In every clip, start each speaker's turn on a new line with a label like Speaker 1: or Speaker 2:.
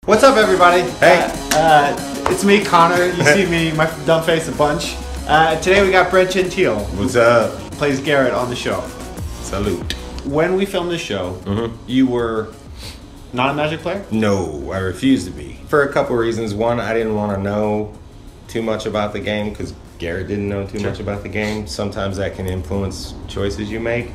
Speaker 1: What's up, everybody?
Speaker 2: Hey.
Speaker 1: It's me, Connor. You see me, my dumb face, a bunch. Today we got Brent Gentile.
Speaker 2: What's up?
Speaker 1: Plays Garrett on the show.
Speaker 2: Salute.
Speaker 1: When we filmed this show, you were not a Magic player?
Speaker 2: No, I refuse to be. For a couple reasons. One, I didn't want to know too much about the game because Garrett didn't know too much about the game. Sometimes that can influence choices you make.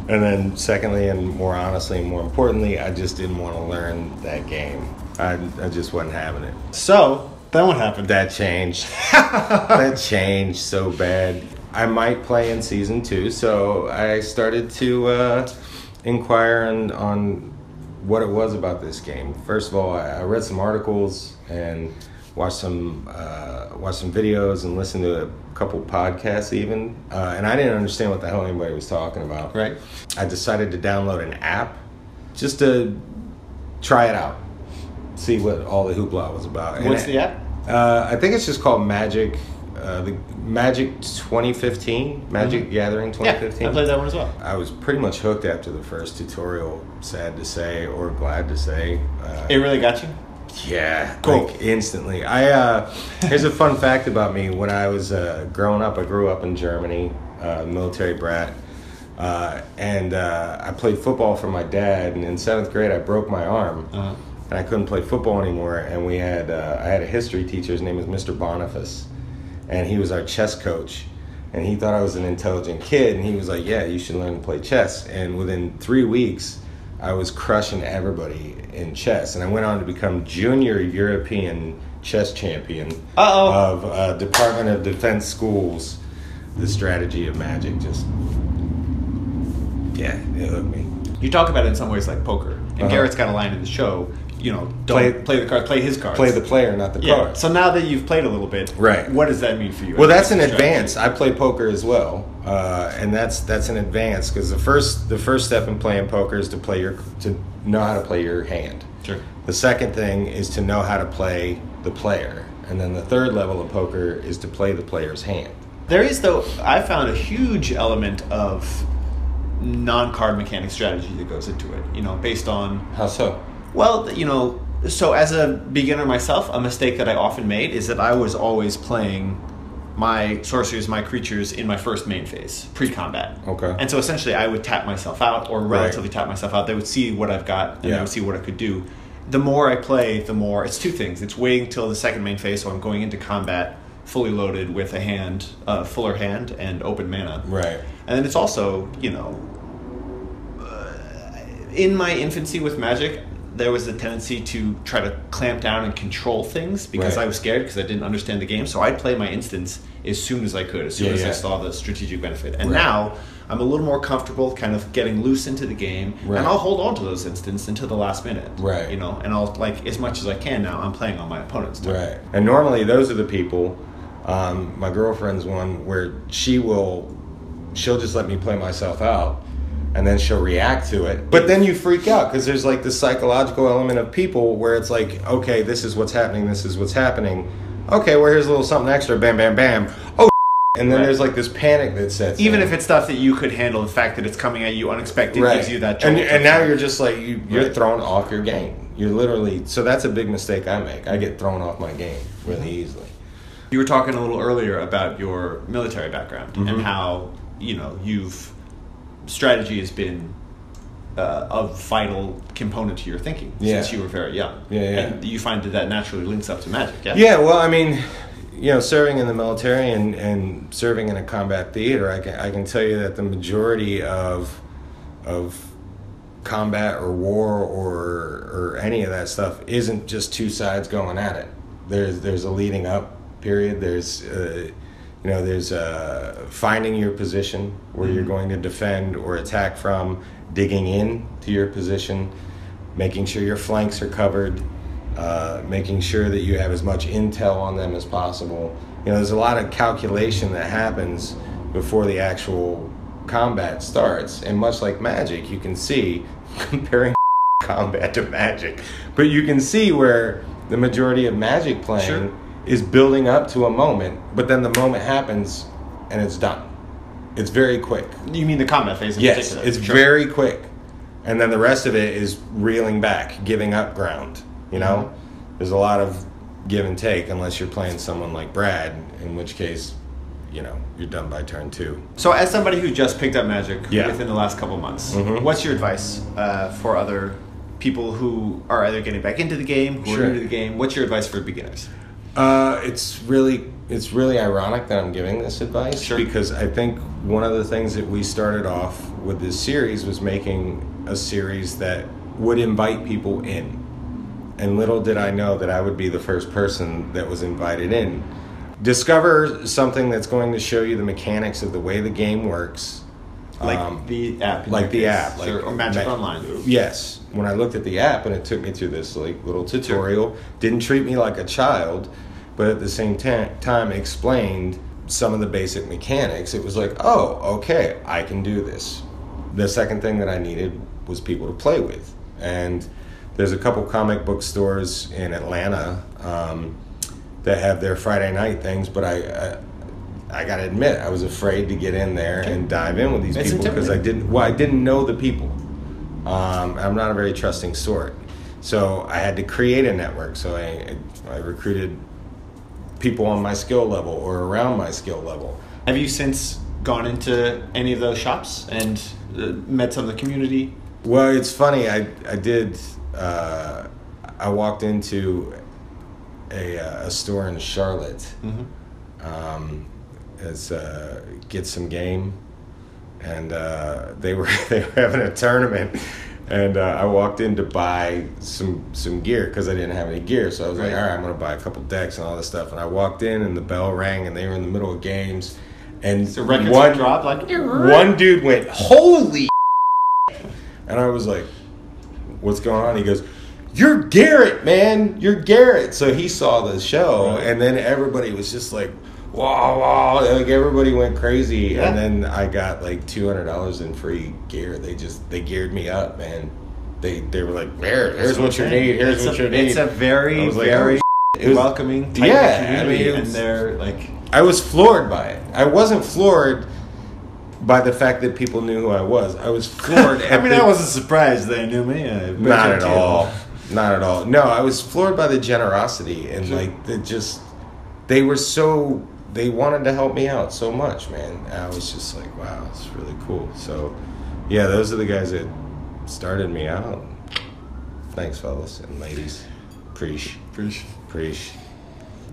Speaker 2: And then secondly, and more honestly, and more importantly, I just didn't want to learn that game. I just wasn't having it.
Speaker 1: So, then what happened?
Speaker 2: That changed. That changed so bad. I might play in season 2, so I started to inquire on what it was about this game. First of all, I read some articles and watched some videos and listened to a couple podcasts even, and I didn't understand what the hell anybody was talking about.
Speaker 1: Right.
Speaker 2: I decided to download an app just to try it out, see what all the hoopla was about.
Speaker 1: What's the app?
Speaker 2: I think it's just called Magic. The Magic 2015, Magic Gathering 2015.
Speaker 1: Yeah, I played that one as well.
Speaker 2: I was pretty much hooked after the first tutorial, sad to say, or glad to say.
Speaker 1: It really got you?
Speaker 2: Yeah,
Speaker 1: cool.
Speaker 2: Like instantly. Here's a fun fact about me. When I was growing up, I grew up in Germany, military brat, and I played football for my dad. And in 7th grade, I broke my arm, and I couldn't play football anymore. And we had I had a history teacher. His name was Mr. Boniface, and he was our chess coach. And he thought I was an intelligent kid, and he was like, "Yeah, you should learn to play chess." And within 3 weeks, I was crushing everybody in chess, and I went on to become junior European chess champion of Department of Defense schools. The strategy of Magic just, yeah, it hooked me.
Speaker 1: You talk about it in some ways like poker, and Garrett's got a line in the show. You know, don't play the cards, play his cards.
Speaker 2: Play the player, not the card.
Speaker 1: So now that you've played a little bit,
Speaker 2: right?
Speaker 1: What does that mean for you?
Speaker 2: Well, that's an advance. I play poker as well, and that's an advance because the first step in playing poker is to know how to play your hand.
Speaker 1: Sure.
Speaker 2: The second thing is to know how to play the player, and then the third level of poker is to play the player's hand.
Speaker 1: There is, though, I found a huge element of non-card mechanic strategy that goes into it. You know, based on
Speaker 2: How so?
Speaker 1: Well, you know, so as a beginner myself, a mistake that I often made is that I was always playing my sorcerers, my creatures in my first main phase, pre-combat.
Speaker 2: Okay.
Speaker 1: And so essentially I would tap myself out, or relatively tap myself out. They would see what I've got, and they would see what I could do. The more I play, the more... It's two things. It's waiting till the second main phase, so I'm going into combat fully loaded with a hand, fuller hand, and open mana.
Speaker 2: Right.
Speaker 1: And then it's also, you know... in my infancy with Magic, there was a tendency to try to clamp down and control things because I was scared because I didn't understand the game. So I'd play my instance as soon as I could, as soon as I saw the strategic benefit. And now I'm a little more comfortable kind of getting loose into the game, and I'll hold on to those instances until the last minute.
Speaker 2: Right.
Speaker 1: You know, and I'll, like, as much as I can now, I'm playing on my opponent's turn.
Speaker 2: Right. And normally those are the people, my girlfriend's one, where she'll just let me play myself out, and then she'll react to it. But then you freak out because there's like this psychological element of people where it's like, okay, this is what's happening, this is what's happening. Okay, well, here's a little something extra, bam, bam, bam. Oh, and then there's like this panic that sets
Speaker 1: Even
Speaker 2: in.
Speaker 1: if it's stuff that you could handle, the fact that it's coming at you unexpected gives you that jolt.
Speaker 2: And now you're just like, you're thrown off your game. You're literally, so that's a big mistake I make. I get thrown off my game really easily.
Speaker 1: You were talking a little earlier about your military background and how, you know, strategy has been a vital component to your thinking since you were very young. And you find that naturally links up to Magic,
Speaker 2: Yeah, well, I mean, you know, serving in the military and serving in a combat theater, I can tell you that the majority of combat or war or any of that stuff isn't just two sides going at it. There's a leading up period. There's finding your position where you're going to defend or attack from, digging in to your position, making sure your flanks are covered, making sure that you have as much intel on them as possible. You know, there's a lot of calculation that happens before the actual combat starts. And much like Magic, you can see, comparing combat to Magic, but you can see where the majority of Magic playing is building up to a moment, but then the moment happens and it's done. It's very quick.
Speaker 1: You mean the combat phase in
Speaker 2: particular?
Speaker 1: Yes,
Speaker 2: it's very quick. And then the rest of it is reeling back, giving up ground, you know? there's a lot of give and take unless you're playing someone like Brad, in which case, you know, you're done by turn 2.
Speaker 1: So as somebody who just picked up Magic
Speaker 2: Yeah.
Speaker 1: within the last couple months,
Speaker 2: Mhm.
Speaker 1: what's your advice for other people who are either getting back into the game, who are
Speaker 2: Sure.
Speaker 1: new to the game? What's your advice for beginners?
Speaker 2: It's really ironic that I'm giving this advice,
Speaker 1: Sure.
Speaker 2: because I think one of the things that we started off with this series was making a series that would invite people in. And little did I know that I would be the first person that was invited in. Discover something that's going to show you the mechanics of the way the game works.
Speaker 1: Like the app.
Speaker 2: Like the app.
Speaker 1: Like, or Magic Online.
Speaker 2: Yes. When I looked at the app and it took me through this like little tutorial, didn't treat me like a child, but at the same time explained some of the basic mechanics. It was like, oh, okay, I can do this. The second thing that I needed was people to play with. And there's a couple comic book stores in Atlanta that have their Friday night things, but I gotta admit, I was afraid to get in there and dive in with these people because I didn't know the people. I'm not a very trusting sort, so I had to create a network. So I recruited people on my skill level or around my skill level.
Speaker 1: Have you since gone into any of those shops and met some of the community?
Speaker 2: Well, it's funny. I did. I walked into a store in Charlotte.
Speaker 1: Mm-hmm.
Speaker 2: Get some game, and they were having a tournament, and I walked in to buy some gear because I didn't have any gear. So I was like, all right, I'm gonna buy a couple decks and all this stuff. And I walked in, and the bell rang, and they were in the middle of games, and
Speaker 1: So records dropped like
Speaker 2: one dude went, holy, and I was like, what's going on? He goes, you're Garrett, man, you're Garrett. So he saw the show, and then everybody was just like, wow, like everybody went crazy.
Speaker 1: Yeah.
Speaker 2: And then I got like $200 in free gear. They geared me up, man. They were like, here's what you need, here's what you need.
Speaker 1: It's a very,
Speaker 2: like,
Speaker 1: very
Speaker 2: it was
Speaker 1: welcoming type of community, and they're like,
Speaker 2: I was floored by it. I wasn't floored by the fact that people knew who I was. I was floored at
Speaker 1: I wasn't surprised they knew me.
Speaker 2: Not at all. Not at all. No, I was floored by the generosity and like they wanted to help me out so much, man. And I was just like, wow, it's really cool. So, yeah, those are the guys that started me out. Thanks, fellas and ladies. Preach.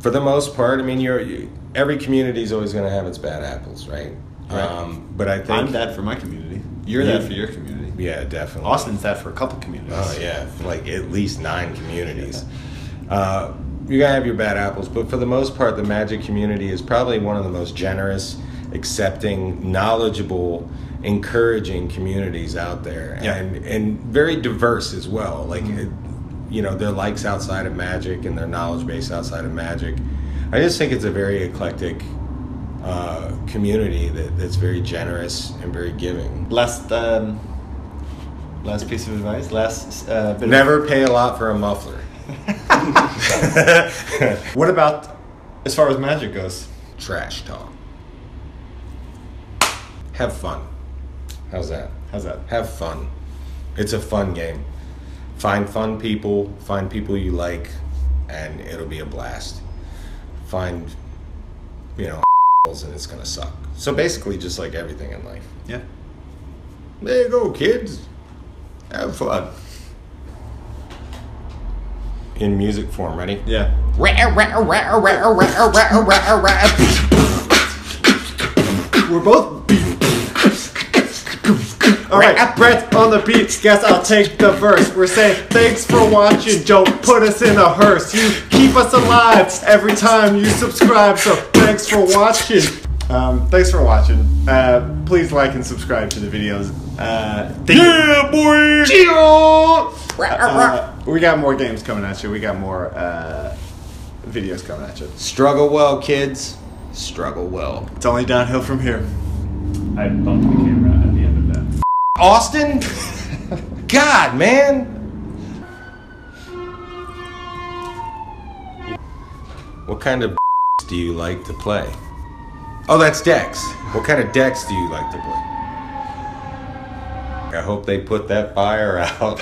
Speaker 2: For the most part, I mean, every community is always going to have its bad apples, right? But I think
Speaker 1: I'm that for my community. You're that for your community.
Speaker 2: Yeah, definitely.
Speaker 1: Austin's that for a couple communities.
Speaker 2: Oh yeah, like at least 9 communities. You're gonna have your bad apples, but for the most part, the Magic community is probably one of the most generous, accepting, knowledgeable, encouraging communities out there, and very diverse as well. Like, their likes outside of Magic and their knowledge base outside of Magic. I just think it's a very eclectic community that's very generous and very giving.
Speaker 1: Last piece of advice.
Speaker 2: Never pay a lot for a muffler.
Speaker 1: What about as far as Magic goes?
Speaker 2: Trash talk. Have fun. How's that? Have fun. It's a fun game. Find fun people, find people you like, and it'll be a blast. Find, and it's gonna suck. So basically just like everything in life.
Speaker 1: Yeah.
Speaker 2: There you go, kids. Have fun. In music form, ready?
Speaker 1: Yeah. We're both. All right, Brett on the beat. Guess I'll take the verse. We're saying thanks for watching. Don't put us in a hearse. You keep us alive every time you subscribe. So thanks for watching. Please like and subscribe to the videos.
Speaker 2: Yeah, boy.
Speaker 1: We got more games coming at you. We got more videos coming at you.
Speaker 2: Struggle well, kids. Struggle well.
Speaker 1: It's only downhill from here.
Speaker 3: I bumped the camera at the end of that.
Speaker 2: Austin? God, man. What kind of do you like to play? Oh, that's decks. What kind of decks do you like to play? I hope they put that fire out.